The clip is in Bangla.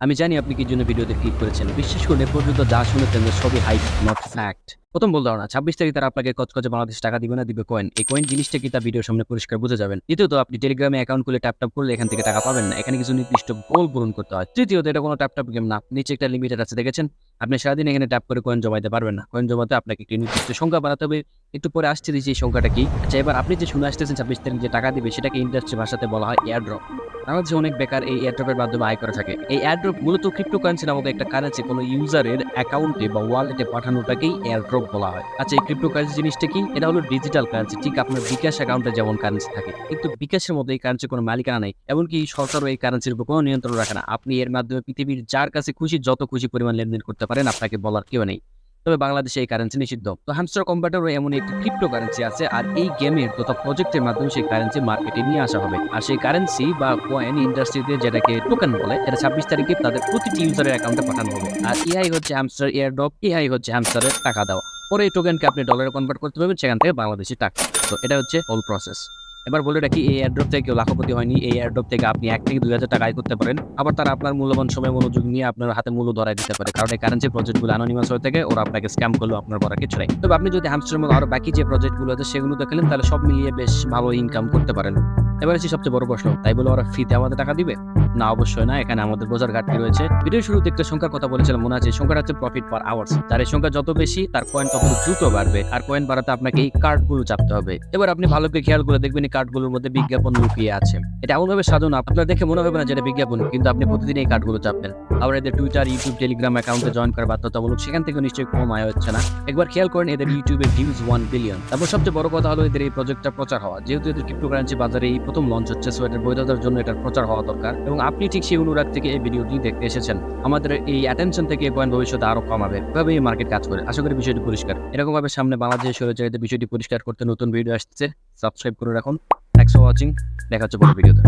আমি জানি আপনি কি জন্য ভিডিওতে ক্লিক করেছেন। বিশ্বাস করুন এ পর্যন্ত যা শুনেছেন সবই হাইপ, নট ফ্যাক্ট। প্রথম বল ধারণা ২৬ তারিখ তারা আপনাকে কচকচে বাংলাদেশ টাকা দিবে না, দিবে কয়েন। এই কয়েন জিনিসটা কি তা ভিডিওর সামনে পরিষ্কার বুঝে যাবেন। দ্বিতীয়ত আপনি টেলিগ্রামে অ্যাকাউন্ট খুলে ট্যাপ করলে এখান থেকে টাকা পাবেন না। এখানে কিছু নির্দিষ্ট গোল পূরণ করতে হয়। তৃতীয়ত এটা কোনো ট্যাপ গেম না। নিচে একটা লিমিটেড আছে দেখেছেন? আপনি সারাদিন এখানে ট্যাপ করে কয়েন জমাইতে পারবেন না। কয়েন জমাতে আপনাকে একটি নির্দিষ্ট সংখ্যা বানাতে হবে। একটু পরে আসছে যে সংখ্যাটা কি। আচ্ছা, এবার আপনি যে শুনে আসতেছেন ২৬ তারিখ যে টাকা দিবে সেটাকে ইন্ডাস্ট্রি ভাষাতে বলা হয় এয়ার ড্রপ। বাংলাদেশে অনেক বেকার এই এয়ারড্রপের মাধ্যমে আয় করে থাকে। এই এয়ারড্রপ মূলত ক্রিপ্টোকারেন্সি নামক একটা কারেন্সি কোনো ইউজারের অ্যাকাউন্টে বা ওয়ালেটে পাঠানোটাকেই এয়ারড্রপ বলা হয়। আচ্ছা, এই ক্রিপ্টোকারেন্সি জিনিসটা কি? এটা হলো ডিজিটাল কারেন্সি, ঠিক আপনার বিকাশ অ্যাকাউন্টে যেমন কারেন্সি থাকে, কিন্তু বিকাশের মধ্যে এই কারেন্সির কোনো মালিকানা নেই। এমনকি সরকারও এই কারেন্সির উপর কোনো নিয়ন্ত্রণ রাখে না। আপনি এর মাধ্যমে পৃথিবীর যার কাছে খুশি যত খুশি পরিমাণ লেনদেন করতে পারেন, আপনাকে বলার কেউ নেই। তবে বাংলাদেশে এই কারেন্সি নিষিদ্ধ। তো হ্যামস্টার কম্পিউটারও এমন একটি ক্রিপ্টো কারেন্সি আছে, আর এই গেমের তথা প্রজেক্টের মাধ্যমে সেই কারেন্সি মার্কেটে নিয়ে আসা হবে। আর সেই কারেন্সি বা কয়েন ইন্ডাস্ট্রিতে যেটাকে টোকেন বলে, এটা ২৬ তারিখে তাদের প্রতিটি ইউজারের অ্যাকাউন্টে পাঠানো হবে। আর এআই হচ্ছে হ্যামস্টার এয়ারড্রপ, এআই হচ্ছে হ্যামস্টারের টাকা দেওয়া। পরে এই টোকেনকে আপনি ডলারে কনভার্ট করতে পারবেন, সেখান থেকে বাংলাদেশি টাকা। তো এটা হচ্ছে হোল প্রসেস। এবার বলে রাখি, এই এয়ারড্রপ থেকে কেউ লাখপতি হয়নি। এই এয়ারড্রপ থেকে আপনি ১ থেকে ২,০০০ টাকা আয় করতে পারেন। আবার তারা আপনার মূল্যবান সময় মনোযোগ নিয়ে আপনার হাতে মূল্য ধরায় দিতে পারে। কারণ এই কারেন্সি প্রজেক্টগুলো অ্যানোনিমাস হয়ে থাকে, ওরা আপনাকে স্ক্যাম করলেও আপনার করার কিছু নাই। তবে আপনি যদি হ্যামস্টারের মতো আরো বাকি যে প্রজেক্টগুলো আছে সেগুলো দেখলেন, তাহলে সব মিলিয়ে বেশ ভালো ইনকাম করতে পারেন। এবার আসি সবচেয়ে বড় প্রশ্ন, তাই বলে ওরা ফ্রিতে আমাদের টাকা দিবে? না, অবশ্যই না। এখানে আমাদের বোঝার ঘাটতি রয়েছে। ভিডিওর শুরুতে একটা সংখ্যার কথা বলেছিলাম, মনে আছে? এই সংখ্যাটা হচ্ছে প্রফিট পার আওয়ার্স। তার এই সংখ্যা যত বেশি, তার কয়েন তত দ্রুত বাড়বে। আর কয়েন বাড়াতে আপনাকে এই কার্ডগুলো চাপতে হবে। এবার আপনি ভালো করে খেয়াল করে দেখবেন এই কার্ডগুলোর মধ্যে বিজ্ঞাপন লুকিয়ে আছে। এটা এমনভাবে সাজানো আপনার দেখে মনে হবে না যে এটা বিজ্ঞাপন, কিন্তু আপনি প্রতিদিন এই কার্ডগুলো চাপবেন। আবার এদের টুইটার, ইউটিউব, টেলিগ্রাম অ্যাকাউন্টে জয়েন করা বাধ্যতামূলক। সেখান থেকে নিশ্চয়ই কম আয় হচ্ছে না। একবার খেয়াল করেন এদের ইউটিউবের ভিউজ 1 বিলিয়ন। তারপর সবচেয়ে বড় কথা হলো এদের এই প্রজেক্টটা প্রচার হওয়া। যেহেতু এদের ক্রিপ্টোকারেন্সি বাজারে এই প্রথম লঞ্চ হচ্ছে, সো এটার বৈধতার জন্য এটার প্রচার হওয়া দরকার। এবং আপনি ঠিক সেই অনুরাগ থেকে এই ভিডিওটি দেখতে এসেছেন। আমাদের এই অ্যাটেনশন থেকে এই কয়েন ভবিষ্যতে আরো কমাবে। এভাবে এই মার্কেট কাজ করে। আশা করি বিষয়টি পরিষ্কার। এরকম ভাবে সামনে বাংলাদেশের স্বৈরাচারীদের বিষয়টি পরিষ্কার করতে নতুন ভিডিও আসছে। সাবস্ক্রাইব করে রাখুন। Thanks for watching. দেখা হচ্ছে পরের ভিডিওতে।